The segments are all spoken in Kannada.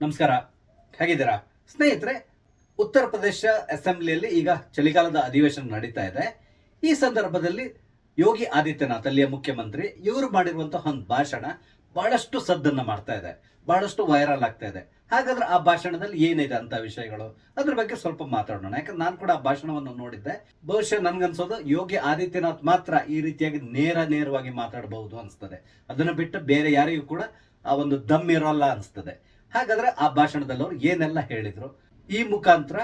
ನಮಸ್ಕಾರ, ಹೇಗಿದ್ದೀರಾ ಸ್ನೇಹಿತರೆ? ಉತ್ತರ ಪ್ರದೇಶ ಅಸೆಂಬ್ಲಿಯಲ್ಲಿ ಈಗ ಚಳಿಗಾಲದ ಅಧಿವೇಶನ ನಡೀತಾ ಇದೆ. ಈ ಸಂದರ್ಭದಲ್ಲಿ ಯೋಗಿ ಆದಿತ್ಯನಾಥ್, ಅಲ್ಲಿಯ ಮುಖ್ಯಮಂತ್ರಿ, ಇವರು ಮಾಡಿರುವಂತಹ ಒಂದು ಭಾಷಣ ಬಹಳಷ್ಟು ಸದ್ದನ್ನ ಮಾಡ್ತಾ ಇದೆ, ಬಹಳಷ್ಟು ವೈರಲ್ ಆಗ್ತಾ ಇದೆ. ಹಾಗಾದ್ರೆ ಆ ಭಾಷಣದಲ್ಲಿ ಏನಿದೆ ಅಂತ ವಿಷಯಗಳು, ಅದ್ರ ಬಗ್ಗೆ ಸ್ವಲ್ಪ ಮಾತಾಡೋಣ. ಯಾಕಂದ್ರೆ ನಾನು ಕೂಡ ಆ ಭಾಷಣವನ್ನು ನೋಡಿದ್ದೆ. ಬಹುಶಃ ನನ್ಗನ್ಸೋದು ಯೋಗಿ ಆದಿತ್ಯನಾಥ್ ಮಾತ್ರ ಈ ರೀತಿಯಾಗಿ ನೇರವಾಗಿ ಮಾತಾಡಬಹುದು ಅನ್ಸ್ತದೆ. ಅದನ್ನು ಬಿಟ್ಟು ಬೇರೆ ಯಾರಿಗೂ ಕೂಡ ಆ ಒಂದು ದಮ್ ಇರೋಲ್ಲ ಅನ್ಸ್ತದೆ. ಹಾಗಾದ್ರೆ ಆ ಭಾಷಣದಲ್ಲಿ ಅವರು ಏನೆಲ್ಲ ಹೇಳಿದ್ರು, ಈ ಮುಖಾಂತರ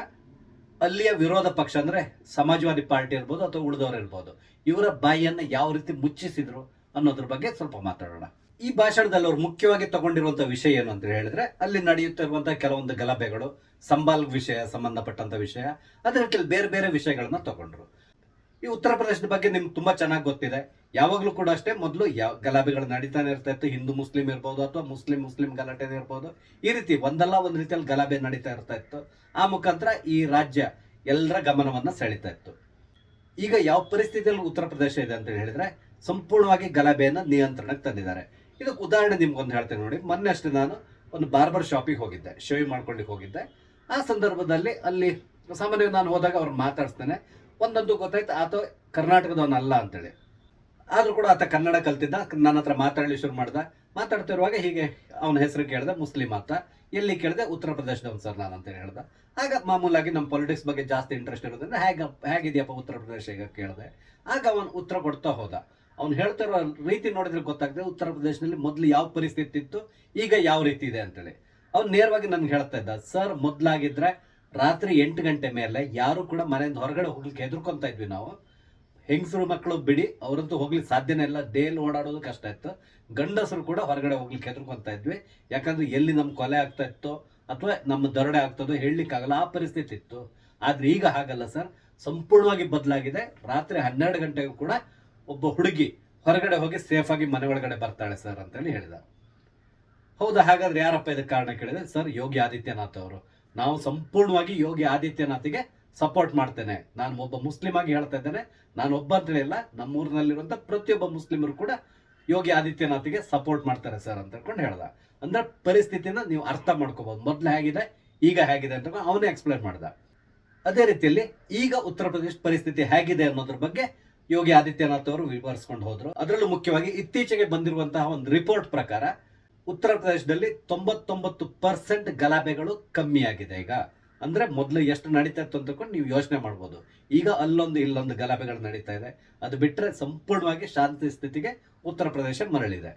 ಅಲ್ಲಿಯ ವಿರೋಧ ಪಕ್ಷ ಅಂದ್ರೆ ಸಮಾಜವಾದಿ ಪಾರ್ಟಿ ಇರ್ಬೋದು ಅಥವಾ ಉಳಿದವರು ಇರ್ಬೋದು, ಇವರ ಬಾಯಿಯನ್ನ ಯಾವ ರೀತಿ ಮುಚ್ಚಿಸಿದ್ರು ಅನ್ನೋದ್ರ ಬಗ್ಗೆ ಸ್ವಲ್ಪ ಮಾತಾಡೋಣ. ಈ ಭಾಷಣದಲ್ಲಿ ಅವರು ಮುಖ್ಯವಾಗಿ ತಗೊಂಡಿರುವಂತಹ ವಿಷಯ ಏನು ಅಂತ ಹೇಳಿದ್ರೆ, ಅಲ್ಲಿ ನಡೆಯುತ್ತಿರುವಂತಹ ಕೆಲವೊಂದು ಗಲಭೆಗಳು, ಸಂಬಾಲ್ ವಿಷಯ ಸಂಬಂಧಪಟ್ಟಂತ ವಿಷಯ, ಅದರ ಬೇರೆ ಬೇರೆ ವಿಷಯಗಳನ್ನ ತಗೊಂಡ್ರು. ಈ ಉತ್ತರ ಪ್ರದೇಶದ ಬಗ್ಗೆ ನಿಮ್ಗೆ ತುಂಬಾ ಚೆನ್ನಾಗಿ ಗೊತ್ತಿದೆ. ಯಾವಾಗ್ಲೂ ಕೂಡ ಅಷ್ಟೇ, ಮೊದಲು ಗಲಾಭೆಗಳು ನಡೀತಾನೆ ಇರ್ತಾ ಇತ್ತು. ಹಿಂದೂ ಮುಸ್ಲಿಂ ಇರ್ಬೋದು ಅಥವಾ ಮುಸ್ಲಿಂ ಗಲಾಟೆ ಇರ್ಬೋದು, ಈ ರೀತಿ ಒಂದಲ್ಲ ಒಂದು ರೀತಿಯಲ್ಲಿ ಗಲಾಭೆ ನಡೀತಾ ಇರ್ತಾ ಇತ್ತು. ಆ ಮುಖಾಂತರ ಈ ರಾಜ್ಯ ಎಲ್ಲರ ಗಮನವನ್ನ ಸೆಳೀತಾ ಇತ್ತು. ಈಗ ಯಾವ ಪರಿಸ್ಥಿತಿಯಲ್ಲಿ ಉತ್ತರ ಪ್ರದೇಶ ಇದೆ ಅಂತ ಹೇಳಿದ್ರೆ, ಸಂಪೂರ್ಣವಾಗಿ ಗಲಾಭೆಯನ್ನ ನಿಯಂತ್ರಣಕ್ಕೆ ತಂದಿದ್ದಾರೆ. ಇದಕ್ಕೆ ಉದಾಹರಣೆ ನಿಮ್ಗೊಂದು ಹೇಳ್ತೇನೆ ನೋಡಿ. ಮೊನ್ನೆ ಅಷ್ಟೇ ನಾನು ಒಂದು ಬಾರ್ಬರ್ ಶಾಪಿಗೆ ಹೋಗಿದ್ದೆ, ಶೇವ್ ಮಾಡ್ಕೊಳ್ಳಿಕ್ಕೆ ಹೋಗಿದ್ದೆ. ಆ ಸಂದರ್ಭದಲ್ಲಿ ಅಲ್ಲಿ ಸಾಮಾನ್ಯವಾಗಿ ನಾನು ಹೋದಾಗ ಅವ್ರು ಮಾತಾಡ್ಸ್ತೇನೆ. ಒಂದಂತೂ ಗೊತ್ತಾಯ್ತು, ಆತ ಕರ್ನಾಟಕದವನಲ್ಲ ಅಂತೇಳಿ. ಆದ್ರೂ ಕೂಡ ಆತ ಕನ್ನಡ ಕಲ್ತಿದ್ದ. ನನ್ನ ಹತ್ರ ಮಾತಾಡಲಿ ಶುರು ಮಾಡ್ದ. ಮಾತಾಡ್ತಿರುವಾಗ ಹೀಗೆ ಅವನ ಹೆಸರು ಕೇಳಿದೆ, ಮುಸ್ಲಿಂ ಆತ. ಎಲ್ಲಿ ಕೇಳಿದೆ, ಉತ್ತರ ಪ್ರದೇಶದವನ್ ಸರ್ ನಾನು ಅಂತ ಹೇಳ್ದ. ಆಗ ಮಾಮೂಲಾಗಿ ನಮ್ಮ ಪೊಲಿಟಿಕ್ಸ್ ಬಗ್ಗೆ ಜಾಸ್ತಿ ಇಂಟ್ರೆಸ್ಟ್ ಇರೋದ್ರಿಂದ ಹೇಗಿದೆಯಪ್ಪ ಉತ್ತರ ಪ್ರದೇಶ ಈಗ ಕೇಳಿದೆ. ಆಗ ಅವನು ಉತ್ತರ ಕೊಡ್ತಾ ಹೋದ. ಅವ್ನು ಹೇಳ್ತಿರೋ ರೀತಿ ನೋಡಿದ್ರೆ ಗೊತ್ತಾಗ್ತದೆ ಉತ್ತರ ಪ್ರದೇಶದಲ್ಲಿ ಮೊದಲು ಯಾವ ಪರಿಸ್ಥಿತಿ ಇತ್ತು, ಈಗ ಯಾವ ರೀತಿ ಇದೆ ಅಂತೇಳಿ. ಅವ್ನು ನೇರವಾಗಿ ನನ್ಗೆ ಹೇಳ್ತಾ ಇದ್ದ, ಸರ್ ಮೊದ್ಲಾಗಿದ್ರೆ ರಾತ್ರಿ 8 ಗಂಟೆ ಮೇಲೆ ಯಾರು ಕೂಡ ಮನೆಯಿಂದ ಹೊರಗಡೆ ಹೋಗ್ಲಿಕ್ಕೆ ಹೆದರ್ಕೊಂತ ಇದ್ವಿ ನಾವು. ಹೆಂಗಸರು ಮಕ್ಕಳು ಬಿಡಿ, ಅವರಂತೂ ಹೋಗ್ಲಿಕ್ಕೆ ಸಾಧ್ಯನೇ ಇಲ್ಲ. ಡೇಲ್ ಓಡಾಡೋದು ಕಷ್ಟ ಇತ್ತು. ಗಂಡಸರು ಕೂಡ ಹೊರಗಡೆ ಹೋಗ್ಲಿಕ್ಕೆ ಹೆದರ್ಕೊಂತ ಇದ್ವಿ. ಯಾಕಂದ್ರೆ ಎಲ್ಲಿ ನಮ್ ಕೊಲೆ ಆಗ್ತಾ ಇತ್ತು ಅಥವಾ ನಮ್ಮ ದರೋಡೆ ಆಗ್ತದೋ ಹೇಳಲಿಕ್ಕಾಗಲ್ಲ, ಆ ಪರಿಸ್ಥಿತಿ ಇತ್ತು. ಆದ್ರೆ ಈಗ ಹಾಗಲ್ಲ ಸರ್, ಸಂಪೂರ್ಣವಾಗಿ ಬದಲಾಗಿದೆ. ರಾತ್ರಿ 12 ಗಂಟೆಗೂ ಕೂಡ ಒಬ್ಬ ಹುಡುಗಿ ಹೊರಗಡೆ ಹೋಗಿ ಸೇಫ್ ಆಗಿ ಮನೆ ಒಳಗಡೆ ಬರ್ತಾಳೆ ಸರ್ ಅಂತೇಳಿ ಹೇಳಿದ. ಹೌದಾ, ಹಾಗಾದ್ರೆ ಯಾರಪ್ಪ ಇದಕ್ಕೆ ಕಾರಣ ಕೇಳಿದ್ರೆ, ಸರ್ ಯೋಗಿ ಆದಿತ್ಯನಾಥ್ ಅವರು. ನಾವು ಸಂಪೂರ್ಣವಾಗಿ ಯೋಗಿ ಆದಿತ್ಯನಾಥ್ಗೆ ಸಪೋರ್ಟ್ ಮಾಡ್ತೇನೆ. ನಾನು ಒಬ್ಬ ಮುಸ್ಲಿಂ ಆಗಿ ಹೇಳ್ತಾ ಇದ್ದೇನೆ. ನಾನು ಒಬ್ಬ ಅಂತ ಹೇಳಿಲ್ಲ, ನಮ್ಮೂರಿನಲ್ಲಿರುವಂತ ಪ್ರತಿಯೊಬ್ಬ ಮುಸ್ಲಿಮರು ಕೂಡ ಯೋಗಿ ಆದಿತ್ಯನಾಥ್ಗೆ ಸಪೋರ್ಟ್ ಮಾಡ್ತಾರೆ ಸರ್ ಅಂತ ಹೇಳ್ಕೊಂಡು ಹೇಳ್ದ. ಅಂದ್ರೆ ಪರಿಸ್ಥಿತಿನ ನೀವು ಅರ್ಥ ಮಾಡ್ಕೋಬಹುದು, ಮೊದ್ಲು ಹೇಗಿದೆ ಈಗ ಹೇಗಿದೆ ಅಂತ ಅವನೇ ಎಕ್ಸ್ಪ್ಲೇನ್ ಮಾಡ್ದ. ಅದೇ ರೀತಿಯಲ್ಲಿ ಈಗ ಉತ್ತರ ಪ್ರದೇಶ ಪರಿಸ್ಥಿತಿ ಹೇಗಿದೆ ಅನ್ನೋದ್ರ ಬಗ್ಗೆ ಯೋಗಿ ಆದಿತ್ಯನಾಥ್ ಅವರು ವಿವರಿಸ್ಕೊಂಡು ಹೋದ್ರು. ಅದರಲ್ಲೂ ಮುಖ್ಯವಾಗಿ ಇತ್ತೀಚೆಗೆ ಬಂದಿರುವಂತಹ ಒಂದು ರಿಪೋರ್ಟ್ ಪ್ರಕಾರ ಉತ್ತರ ಪ್ರದೇಶದಲ್ಲಿ 99% ಗಲಾಭೆಗಳು ಕಮ್ಮಿ ಆಗಿದೆ ಈಗ. ಅಂದ್ರೆ ಮೊದಲು ಎಷ್ಟು ನಡೀತಾ ಇತ್ತು ಅಂತಕೊಂಡು ನೀವು ಯೋಚನೆ ಮಾಡ್ಬೋದು. ಈಗ ಅಲ್ಲೊಂದು ಇಲ್ಲೊಂದು ಗಲಾಭೆಗಳು ನಡೀತಾ ಇದೆ. ಅದು ಬಿಟ್ಟರೆ ಸಂಪೂರ್ಣವಾಗಿ ಶಾಂತಿ ಸ್ಥಿತಿಗೆ ಉತ್ತರ ಪ್ರದೇಶ ಮರಳಿದೆ.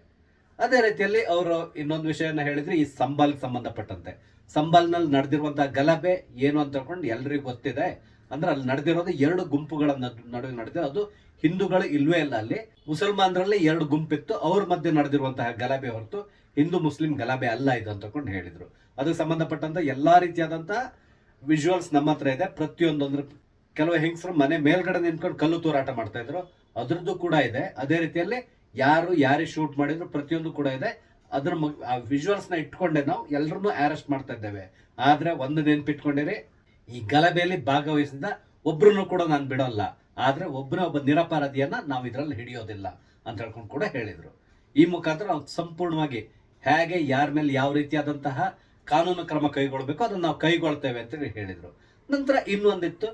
ಅದೇ ರೀತಿಯಲ್ಲಿ ಅವರು ಇನ್ನೊಂದು ವಿಷಯನ ಹೇಳಿದ್ರೆ, ಈ ಸಂಬಾಲ್ಗೆ ಸಂಬಂಧಪಟ್ಟಂತೆ ಸಂಬಾಲ್ನಲ್ಲಿ ನಡೆದಿರುವಂತಹ ಗಲಾಭೆ ಏನು ಅಂತ ಹೇಳ್ಕೊಂಡು ಎಲ್ರಿಗೂ ಗೊತ್ತಿದೆ. ಅಂದ್ರೆ ಅಲ್ಲಿ ನಡೆದಿರೋದು 2 ಗುಂಪುಗಳ ನಡುವೆ ನಡೆದಿದೆ. ಅದು ಹಿಂದೂಗಳು ಇಲ್ವೇ ಇಲ್ಲ, ಅಲ್ಲಿ ಮುಸಲ್ಮಾನರಲ್ಲಿ 2 ಗುಂಪಿತ್ತು, ಅವ್ರ ಮಧ್ಯೆ ನಡೆದಿರುವಂತಹ ಗಲಾಭೆ ಹೊರತು ಹಿಂದೂ ಮುಸ್ಲಿಂ ಗಲಾಭೆ ಅಲ್ಲ ಇದು ಅಂತಕೊಂಡು ಹೇಳಿದ್ರು. ಅದಕ್ಕೆ ಸಂಬಂಧಪಟ್ಟಂತ ಎಲ್ಲಾ ರೀತಿಯಾದಂತಹ ವಿಜುವಲ್ಸ್ ನಮ್ಮ ಹತ್ರ ಇದೆ. ಪ್ರತಿಯೊಂದು ಅಂದ್ರೆ ಕೆಲವು ಹೆಂಗಸರು ಮನೆ ಮೇಲ್ಗಡೆ ನಿಂತ್ಕೊಂಡು ಕಲ್ಲು ತೂರಾಟ ಮಾಡ್ತಾ ಇದ್ರು, ಅದ್ರದ್ದು ಕೂಡ ಇದೆ. ಅದೇ ರೀತಿಯಲ್ಲಿ ಯಾರು ಶೂಟ್ ಮಾಡಿದ್ರು ಪ್ರತಿಯೊಂದು ಕೂಡ ಇದೆ. ಅದ್ರ ಆ ವಿಜುವಲ್ಸ್ ನ ಇಟ್ಕೊಂಡೆ ನಾವು ಎಲ್ಲರನ್ನೂ ಅರೆಸ್ಟ್ ಮಾಡ್ತಾ ಇದ್ದೇವೆ. ಆದ್ರೆ ಒಂದು ನೆನ್ಪಿಟ್ಕೊಂಡಿರಿ, ಈ ಗಲಭೆಯಲ್ಲಿ ಭಾಗವಹಿಸಿದ ಒಬ್ರನ್ನು ಕೂಡ ನಾನು ಬಿಡೋಲ್ಲ. ಆದ್ರೆ ಒಬ್ಬ ನಿರಪರಾಧಿಯನ್ನ ನಾವು ಇದರಲ್ಲಿ ಹಿಡಿಯೋದಿಲ್ಲ ಅಂತ ಹೇಳ್ಕೊಂಡು ಕೂಡ ಹೇಳಿದ್ರು. ಈ ಮುಖಾಂತರ ನಾವು ಸಂಪೂರ್ಣವಾಗಿ ಹೇಗೆ ಯಾರ ಮೇಲೆ ಯಾವ ರೀತಿಯಾದಂತಹ ಕಾನೂನು ಕ್ರಮ ಕೈಗೊಳ್ಬೇಕು ಅದನ್ನ ನಾವು ಕೈಗೊಳ್ತೇವೆ ಅಂತ ಹೇಳಿದ್ರು. ನಂತರ ಇನ್ನೊಂದಿತ್ತು,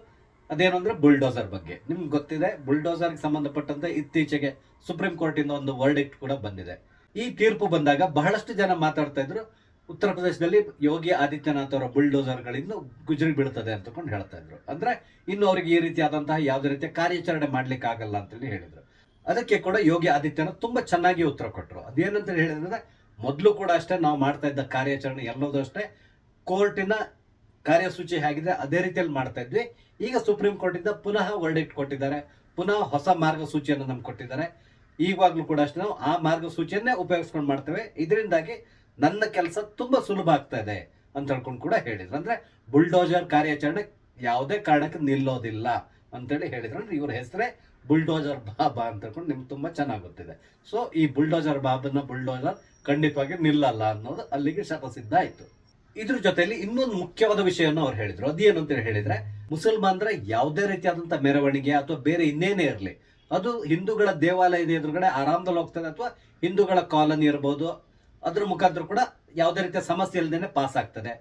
ಅದೇನಂದ್ರೆ ಬುಲ್ಡೋಸರ್ ಬಗ್ಗೆ. ನಿಮ್ಗೆ ಗೊತ್ತಿದೆ, ಬುಲ್ಡೋಸರ್ಗೆ ಸಂಬಂಧಪಟ್ಟಂತೆ ಇತ್ತೀಚೆಗೆ ಸುಪ್ರೀಂ ಕೋರ್ಟ್ ಇಂದ ಒಂದು ವರ್ಡಿಕ್ಟ್ ಕೂಡ ಬಂದಿದೆ. ಈ ತೀರ್ಪು ಬಂದಾಗ ಬಹಳಷ್ಟು ಜನ ಮಾತಾಡ್ತಾ ಇದ್ರು, ಉತ್ತರ ಪ್ರದೇಶದಲ್ಲಿ ಯೋಗಿ ಆದಿತ್ಯನಾಥ್ ಅವರ ಬುಲ್ಡೋಸರ್ಗಳಿಂದ ಗುಜರಿ ಬೀಳ್ತದೆ ಅಂತಕೊಂಡು ಹೇಳ್ತಾ ಇದ್ರು. ಅಂದ್ರೆ ಇನ್ನು ಅವರಿಗೆ ಈ ರೀತಿಯಾದಂತಹ ಯಾವುದೇ ರೀತಿಯ ಕಾರ್ಯಾಚರಣೆ ಮಾಡ್ಲಿಕ್ಕೆ ಆಗಲ್ಲ ಅಂತೇಳಿ ಹೇಳಿದ್ರು. ಅದಕ್ಕೆ ಕೂಡ ಯೋಗಿ ಆದಿತ್ಯನಾಥ್ ತುಂಬಾ ಚೆನ್ನಾಗಿ ಉತ್ತರ ಕೊಟ್ಟರು. ಅದೇನಂತ ಹೇಳಿದ್ರೆ, ಮೊದಲು ಕೂಡ ಅಷ್ಟೇ ನಾವು ಮಾಡ್ತಾ ಇದ್ದ ಕಾರ್ಯಾಚರಣೆ ಎಲ್ಲದೂ ಅಷ್ಟೇ ಕೋರ್ಟಿನ ಕಾರ್ಯಸೂಚಿ ಹೇಗಿದೆ ಅದೇ ರೀತಿಯಲ್ಲಿ ಮಾಡ್ತಾ ಇದ್ವಿ. ಈಗ ಸುಪ್ರೀಂ ಕೋರ್ಟ್ ಇಂದ ಪುನಃ ವರ್ಡಿಕ್ಟ್ ಕೊಟ್ಟಿದ್ದಾರೆ, ಪುನಃ ಹೊಸ ಮಾರ್ಗಸೂಚಿಯನ್ನು ನಮ್ಗೆ ಕೊಟ್ಟಿದ್ದಾರೆ. ಈವಾಗ್ಲೂ ಕೂಡ ಅಷ್ಟೇ ನಾವು ಆ ಮಾರ್ಗಸೂಚಿಯನ್ನೇ ಉಪಯೋಗಿಸ್ಕೊಂಡು ಮಾಡ್ತೇವೆ. ಇದರಿಂದಾಗಿ ನನ್ನ ಕೆಲಸ ತುಂಬಾ ಸುಲಭ ಆಗ್ತಾ ಇದೆ ಅಂತ ಹೇಳ್ಕೊಂಡು ಕೂಡ ಹೇಳಿದ್ರು. ಅಂದ್ರೆ ಬುಲ್ಡೋಜರ್ ಕಾರ್ಯಾಚರಣೆ ಯಾವುದೇ ಕಾರಣಕ್ಕೆ ನಿಲ್ಲೋದಿಲ್ಲ ಅಂತೇಳಿ ಹೇಳಿದ್ರು. ಅಂದ್ರೆ ಇವ್ರ ಹೆಸರೇ ಬುಲ್ಡೋಜರ್ ಬಾಬಾ ಅಂತ ಹೇಳ್ಕೊಂಡು ನಿಮ್ಗೆ ತುಂಬಾ ಚೆನ್ನಾಗಿ ಗೊತ್ತಿದೆ. ಸೊ ಈ ಬುಲ್ಡೋಜರ್ ಬುಲ್ಡೋಜರ್ ಖಂಡಿತವಾಗಿ ನಿಲ್ಲಲ್ಲ ಅನ್ನೋದು ಅಲ್ಲಿಗೆ ಶತಸಿದ್ಧ ಆಯ್ತು. ಇದ್ರ ಜೊತೆಲಿ ಇನ್ನೊಂದು ಮುಖ್ಯವಾದ ವಿಷಯವನ್ನು ಅವ್ರು ಹೇಳಿದ್ರು. ಅದೇನು ಅಂತ ಹೇಳಿದ್ರೆ, ಮುಸಲ್ಮಾನರ ಯಾವುದೇ ರೀತಿಯಾದಂತಹ ಮೆರವಣಿಗೆ ಅಥವಾ ಬೇರೆ ಇನ್ನೇನೇ ಇರಲಿ, ಅದು ಹಿಂದೂಗಳ ದೇವಾಲಯದ ಎದುರುಗಡೆ ಆರಾಮದಲ್ಲಿ ಹೋಗ್ತದೆ, ಅಥವಾ ಹಿಂದೂಗಳ ಕಾಲನಿ ಇರ್ಬೋದು, ಅದ್ರ ಮುಖಾಂತರ ಕೂಡ ಯಾವುದೇ ರೀತಿಯ ಸಮಸ್ಯೆ ಇಲ್ಲದೇನೆ ಪಾಸ್ ಆಗ್ತದೆ.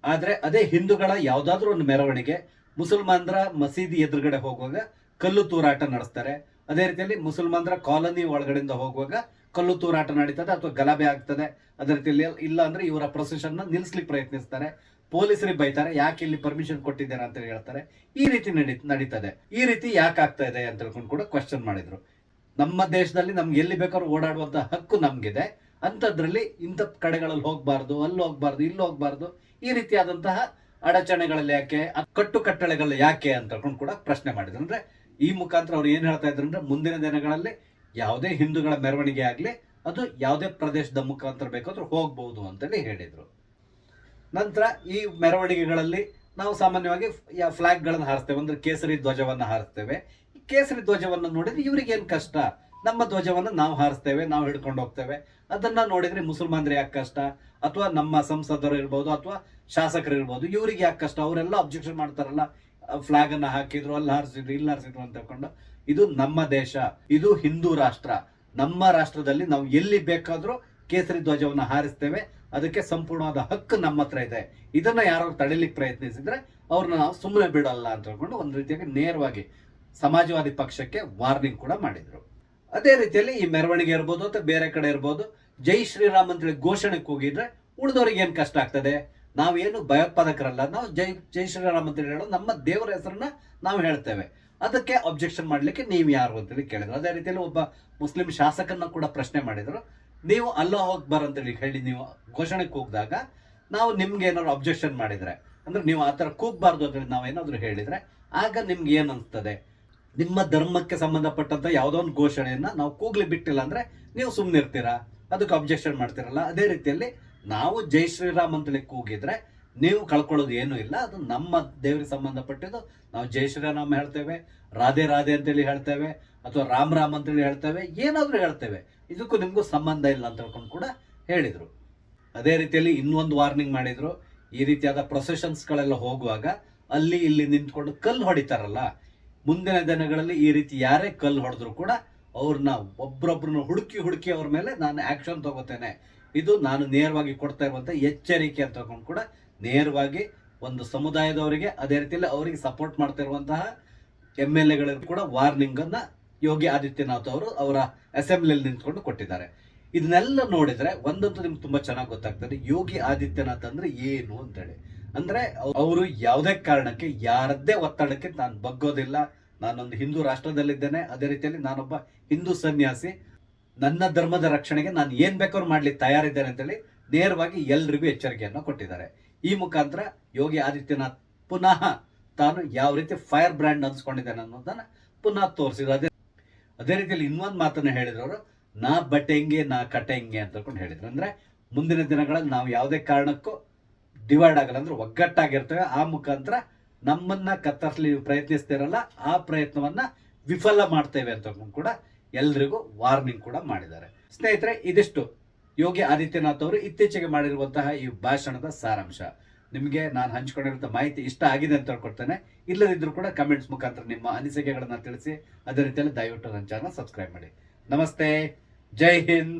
ಆದ್ರೆ ಅದೇ ಹಿಂದೂಗಳ ಯಾವ್ದಾದ್ರು ಒಂದು ಮೆರವಣಿಗೆ ಮುಸಲ್ಮಾನರ ಮಸೀದಿ ಎದುರುಗಡೆ ಹೋಗುವಾಗ ಕಲ್ಲು ತೂರಾಟ ನಡೆಸ್ತಾರೆ. ಅದೇ ರೀತಿಯಲ್ಲಿ ಮುಸಲ್ಮಾನರ ಕಾಲೋನಿ ಒಳಗಡೆಯಿಂದ ಹೋಗುವಾಗ ಕಲ್ಲು ತೂರಾಟ ನಡೀತದೆ ಅಥವಾ ಗಲಭೆ ಆಗ್ತದೆ. ಅದೇ ರೀತಿಯಲ್ಲಿ ಇಲ್ಲ ಅಂದ್ರೆ ಇವರ ಪ್ರೊಸೆಷನ್ ನಿಲ್ಲಿಸ್ಲಿಕ್ಕೆ ಪ್ರಯತ್ನಿಸ್ತಾರೆ, ಪೊಲೀಸರಿಗೆ ಬೈತಾರೆ, ಯಾಕೆ ಇಲ್ಲಿ ಪರ್ಮಿಷನ್ ಕೊಟ್ಟಿದ್ದಾರೆ ಅಂತ ಹೇಳ್ತಾರೆ. ಈ ರೀತಿ ನಡೀತದೆ. ಈ ರೀತಿ ಯಾಕೆ ಆಗ್ತಾ ಇದೆ ಅಂತ ಹೇಳ್ಕೊಂಡು ಕೂಡ ಕ್ವಶನ್ ಮಾಡಿದ್ರು. ನಮ್ಮ ದೇಶದಲ್ಲಿ ನಮ್ಗೆ ಎಲ್ಲಿ ಬೇಕಾದ್ರೂ ಓಡಾಡುವಂತ ಹಕ್ಕು ನಮ್ಗಿದೆ, ಅಂತದ್ರಲ್ಲಿ ಇಂಥ ಕಡೆಗಳಲ್ಲಿ ಹೋಗ್ಬಾರ್ದು, ಅಲ್ಲಿ ಹೋಗ್ಬಾರ್ದು, ಇಲ್ಲಿ ಹೋಗ್ಬಾರ್ದು, ಈ ರೀತಿಯಾದಂತಹ ಅಡಚಣೆಗಳಲ್ಲಿ ಯಾಕೆ, ಕಟ್ಟುಕಟ್ಟಳೆಗಳು ಯಾಕೆ ಅಂತ ಹೇಳ್ಕೊಂಡು ಕೂಡ ಪ್ರಶ್ನೆ ಮಾಡಿದ್ರು. ಅಂದ್ರೆ ಈ ಮುಖಾಂತರ ಅವ್ರು ಏನ್ ಹೇಳ್ತಾ ಇದ್ರು ಅಂದ್ರೆ ಮುಂದಿನ ದಿನಗಳಲ್ಲಿ ಯಾವುದೇ ಹಿಂದೂಗಳ ಮೆರವಣಿಗೆ ಆಗ್ಲಿ ಅದು ಯಾವುದೇ ಪ್ರದೇಶದ ಮುಖಾಂತರ ಬೇಕಾದ್ರೂ ಹೋಗ್ಬಹುದು ಅಂತೇಳಿ ಹೇಳಿದ್ರು. ನಂತರ ಈ ಮೆರವಣಿಗೆಗಳಲ್ಲಿ ನಾವು ಸಾಮಾನ್ಯವಾಗಿ ಫ್ಲಾಗ್ ಗಳನ್ನ ಹಾರಿಸ್ತೇವೆ, ಅಂದ್ರೆ ಕೇಸರಿ ಧ್ವಜವನ್ನ ಹಾರಿಸ್ತೇವೆ. ಕೇಸರಿ ಧ್ವಜವನ್ನು ನೋಡಿದ್ರೆ ಇವ್ರಿಗೆ ಏನ್ ಕಷ್ಟ, ನಮ್ಮ ಧ್ವಜವನ್ನು ನಾವು ಹಾರಿಸ್ತೇವೆ, ನಾವು ಹಿಡ್ಕೊಂಡು ಹೋಗ್ತೇವೆ, ಅದನ್ನ ನೋಡಿದ್ರೆ ಮುಸಲ್ಮಾನರು ಯಾಕೆ ಕಷ್ಟ, ಅಥವಾ ನಮ್ಮ ಸಂಸದರು ಇರ್ಬೋದು ಅಥವಾ ಶಾಸಕರು ಇರ್ಬೋದು, ಇವ್ರಿಗೆ ಯಾಕೆ ಕಷ್ಟ, ಅವರೆಲ್ಲ ಅಬ್ಜೆಕ್ಷನ್ ಮಾಡ್ತಾರಲ್ಲ, ಫ್ಲಾಗ್ ಅನ್ನ ಹಾಕಿದ್ರು, ಅಲ್ಲಿ ಹಾರಿಸಿದ್ರು, ಇಲ್ಲಿ ಹಾರಿಸಿದ್ರು ಅಂತ ಹೇಳ್ಕೊಂಡು. ಇದು ನಮ್ಮ ದೇಶ, ಇದು ಹಿಂದೂ ರಾಷ್ಟ್ರ. ನಮ್ಮ ರಾಷ್ಟ್ರದಲ್ಲಿ ನಾವು ಎಲ್ಲಿ ಬೇಕಾದ್ರೂ ಕೇಸರಿ ಧ್ವಜವನ್ನು ಹಾರಿಸ್ತೇವೆ, ಅದಕ್ಕೆ ಸಂಪೂರ್ಣವಾದ ಹಕ್ಕು ನಮ್ಮ ಹತ್ರ ಇದೆ. ಇದನ್ನ ಯಾರು ತಡಿಲಿಕ್ಕೆ ಪ್ರಯತ್ನಿಸಿದ್ರೆ ಅವ್ರನ್ನ ನಾವು ಸುಮ್ಮನೆ ಬಿಡಲ್ಲ ಅಂತ ಹೇಳ್ಕೊಂಡು ಒಂದು ರೀತಿಯಾಗಿ ನೇರವಾಗಿ ಸಮಾಜವಾದಿ ಪಕ್ಷಕ್ಕೆ ವಾರ್ನಿಂಗ್ ಕೂಡ ಮಾಡಿದ್ರು. ಅದೇ ರೀತಿಯಲ್ಲಿ ಈ ಮೆರವಣಿಗೆ ಇರ್ಬೋದು ಅಥವಾ ಬೇರೆ ಕಡೆ ಇರ್ಬೋದು, ಜೈ ಶ್ರೀರಾಮ್ ಅಂತೇಳಿ ಘೋಷಣೆ ಕೂಗಿದ್ರೆ ಉಳಿದವ್ರಿಗೆ ಏನ್ ಕಷ್ಟ ಆಗ್ತದೆ. ನಾವೇನು ಭಯೋತ್ಪಾದಕರಲ್ಲ, ನಾವು ಜೈ ಶ್ರೀರಾಮ್ ಅಂತೇಳಿ ಹೇಳೋದು ನಮ್ಮ ದೇವರ ಹೆಸರನ್ನ ನಾವು ಹೇಳ್ತೇವೆ, ಅದಕ್ಕೆ ಅಬ್ಜೆಕ್ಷನ್ ಮಾಡ್ಲಿಕ್ಕೆ ನೀವು ಯಾರು ಅಂತೇಳಿ ಕೇಳಿದ್ರು. ಅದೇ ರೀತಿಯಲ್ಲಿ ಒಬ್ಬ ಮುಸ್ಲಿಂ ಶಾಸಕನ್ನ ಕೂಡ ಪ್ರಶ್ನೆ ಮಾಡಿದ್ರು. ನೀವು ಅಲ್ಲಾಹು ಅಕ್ಬರ್ ಅಂತೇಳಿ ಹೇಳಿ ನೀವು ಘೋಷಣೆ ಕೂಗಿದಾಗ ನಾವು ನಿಮ್ಗೆ ಏನಾದ್ರು ಅಬ್ಜೆಕ್ಷನ್ ಮಾಡಿದ್ರೆ, ಅಂದ್ರೆ ನೀವು ಆತರ ಕೂಗ್ಬಾರ್ದು ಅಂತೇಳಿ ನಾವೇನಾದ್ರು ಹೇಳಿದ್ರೆ ಆಗ ನಿಮ್ಗೆ ಏನ್ ಅನ್ಸ್ತದೆ, ನಿಮ್ಮ ಧರ್ಮಕ್ಕೆ ಸಂಬಂಧಪಟ್ಟಂತ ಯಾವುದೋ ಒಂದು ಘೋಷಣೆಯನ್ನ ನಾವು ಕೂಗ್ಲಿ ಬಿಟ್ಟಿಲ್ಲ ಅಂದ್ರೆ ನೀವು ಸುಮ್ಮನೆ ಇರ್ತೀರಾ, ಅದಕ್ಕೆ ಅಬ್ಜೆಕ್ಷನ್ ಮಾಡ್ತಿರಲ್ಲ. ಅದೇ ರೀತಿಯಲ್ಲಿ ನಾವು ಜೈ ಶ್ರೀರಾಮ್ ಅಂತೇಳಿ ಕೂಗಿದ್ರೆ ನೀವು ಕಳ್ಕೊಳ್ಳೋದು ಏನೂ ಇಲ್ಲ, ಅದು ನಮ್ಮ ದೇವರಿಗೆ ಸಂಬಂಧಪಟ್ಟಿದ್ದು. ನಾವು ಜೈ ಶ್ರೀರಾಮ್ ಹೇಳ್ತೇವೆ, ರಾಧೆ ರಾಧೆ ಅಂತೇಳಿ ಹೇಳ್ತೇವೆ, ಅಥವಾ ರಾಮ್ ರಾಮ್ ಅಂತೇಳಿ ಹೇಳ್ತೇವೆ, ಏನಾದ್ರೂ ಹೇಳ್ತೇವೆ, ಇದಕ್ಕೂ ನಿಮ್ಗೂ ಸಂಬಂಧ ಇಲ್ಲ ಅಂತ ಹೇಳ್ಕೊಂಡು ಕೂಡ ಹೇಳಿದ್ರು. ಅದೇ ರೀತಿಯಲ್ಲಿ ಇನ್ನೊಂದು ವಾರ್ನಿಂಗ್ ಮಾಡಿದ್ರು. ಈ ರೀತಿಯಾದ ಪ್ರೊಸೆಷನ್ಸ್ಗಳೆಲ್ಲ ಹೋಗುವಾಗ ಅಲ್ಲಿ ಇಲ್ಲಿ ನಿಂತ್ಕೊಂಡು ಕಲ್ಲು ಹೊಡಿತಾರಲ್ಲ, ಮುಂದಿನ ದಿನಗಳಲ್ಲಿ ಈ ರೀತಿ ಯಾರೇ ಕಲ್ಲು ಹೊಡೆದ್ರು ಕೂಡ ಅವ್ರನ್ನ ಒಬ್ರೊಬ್ರನ್ನ ಹುಡುಕಿ ಅವ್ರ ಮೇಲೆ ನಾನು ಆಕ್ಷನ್ ತಗೋತೇನೆ, ಇದು ನಾನು ನೇರವಾಗಿ ಕೊಡ್ತಾ ಇರುವಂತ ಎಚ್ಚರಿಕೆ ಅಂತ ಹೇಳ್ಕೊಂಡು ಕೂಡ ನೇರವಾಗಿ ಒಂದು ಸಮುದಾಯದವರಿಗೆ, ಅದೇ ರೀತಿಯಲ್ಲಿ ಅವರಿಗೆ ಸಪೋರ್ಟ್ ಮಾಡ್ತಾ ಇರುವಂತಹ MLA ಗಳಿಗೂ ಕೂಡ ವಾರ್ನಿಂಗ್ ಅನ್ನ ಯೋಗಿ ಆದಿತ್ಯನಾಥ್ ಅವರು ಅವರ ಅಸೆಂಬ್ಲಿಯಲ್ಲಿ ನಿಂತ್ಕೊಂಡು ಕೊಟ್ಟಿದ್ದಾರೆ. ಇದನ್ನೆಲ್ಲ ನೋಡಿದ್ರೆ ಒಂದಂತೂ ನಿಮ್ಗೆ ತುಂಬಾ ಚೆನ್ನಾಗಿ ಗೊತ್ತಾಗ್ತದೆ, ಯೋಗಿ ಆದಿತ್ಯನಾಥ್ ಅಂದ್ರೆ ಏನು ಅಂತೇಳಿ. ಅಂದ್ರೆ ಅವರು ಯಾವುದೇ ಕಾರಣಕ್ಕೆ ಯಾರದ್ದೇ ಒತ್ತಡಕ್ಕೆ ನಾನು ಬಗ್ಗೋದಿಲ್ಲ, ನಾನೊಂದು ಹಿಂದೂ ರಾಷ್ಟ್ರದಲ್ಲಿದ್ದೇನೆ, ಅದೇ ರೀತಿಯಲ್ಲಿ ನಾನೊಬ್ಬ ಹಿಂದೂ ಸನ್ಯಾಸಿ, ನನ್ನ ಧರ್ಮದ ರಕ್ಷಣೆಗೆ ನಾನು ಏನ್ ಬೇಕಾದ್ರೂ ಮಾಡ್ಲಿಕ್ಕೆ ತಯಾರಿದ್ದೇನೆ ಅಂತೇಳಿ ನೇರವಾಗಿ ಎಲ್ರಿಗೂ ಎಚ್ಚರಿಕೆಯನ್ನು ಕೊಟ್ಟಿದ್ದಾರೆ. ಈ ಮುಖಾಂತರ ಯೋಗಿ ಆದಿತ್ಯನಾಥ್ ಪುನಃ ತಾನು ಯಾವ ರೀತಿ ಫೈರ್ ಬ್ರ್ಯಾಂಡ್ ಅನ್ಸ್ಕೊಂಡಿದ್ದಾನೆ ಅನ್ನೋದನ್ನ ಪುನಃ ತೋರಿಸಿದ್ರು. ಅದೇ ರೀತಿಯಲ್ಲಿ ಇನ್ನೊಂದು ಮಾತನ್ನ ಹೇಳಿದ್ರು, ನಾ ಬಟೆಂಗೆ ನಾ ಕಟೆಂಗೆ ಅಂತ ಹೇಳ್ಕೊಂಡು ಹೇಳಿದ್ರು. ಅಂದ್ರೆ ಮುಂದಿನ ದಿನಗಳಲ್ಲಿ ನಾವು ಯಾವುದೇ ಕಾರಣಕ್ಕೂ ಡಿವೈಡ್ ಆಗಲ್ಲ, ಅಂದ್ರೆ ಒಗ್ಗಟ್ಟಾಗಿರ್ತೇವೆ, ಆ ಮುಖಾಂತರ ನಮ್ಮನ್ನ ಕತ್ತರಿಸಲಿ ಪ್ರಯತ್ನಿಸ್ತಿರಲ್ಲ, ಆ ಪ್ರಯತ್ನವನ್ನ ವಿಫಲ ಮಾಡ್ತೇವೆ ಅಂತ ಕೂಡ ಎಲ್ರಿಗೂ ವಾರ್ನಿಂಗ್ ಕೂಡ ಮಾಡಿದ್ದಾರೆ. ಸ್ನೇಹಿತರೆ, ಇದಿಷ್ಟು ಯೋಗಿ ಆದಿತ್ಯನಾಥ್ ಅವರು ಇತ್ತೀಚೆಗೆ ಮಾಡಿರುವಂತಹ ಈ ಭಾಷಣದ ಸಾರಾಂಶ. ನಿಮಗೆ ನಾನು ಹಂಚಿಕೊಂಡಿರುವಂತಹ ಮಾಹಿತಿ ಇಷ್ಟ ಆಗಿದೆ ಅಂತ ಹೇಳ್ಕೊಡ್ತೇನೆ. ಇಲ್ಲದಿದ್ರೂ ಕೂಡ ಕಮೆಂಟ್ಸ್ ಮುಖಾಂತರ ನಿಮ್ಮ ಅನಿಸಿಕೆಗಳನ್ನ ತಿಳಿಸಿ. ಅದೇ ರೀತಿಯಲ್ಲಿ ದಯವಿಟ್ಟು ನನ್ನ ಚಾನಲ್ ಸಬ್ಸ್ಕ್ರೈಬ್ ಮಾಡಿ. ನಮಸ್ತೆ, ಜೈ ಹಿಂದ್.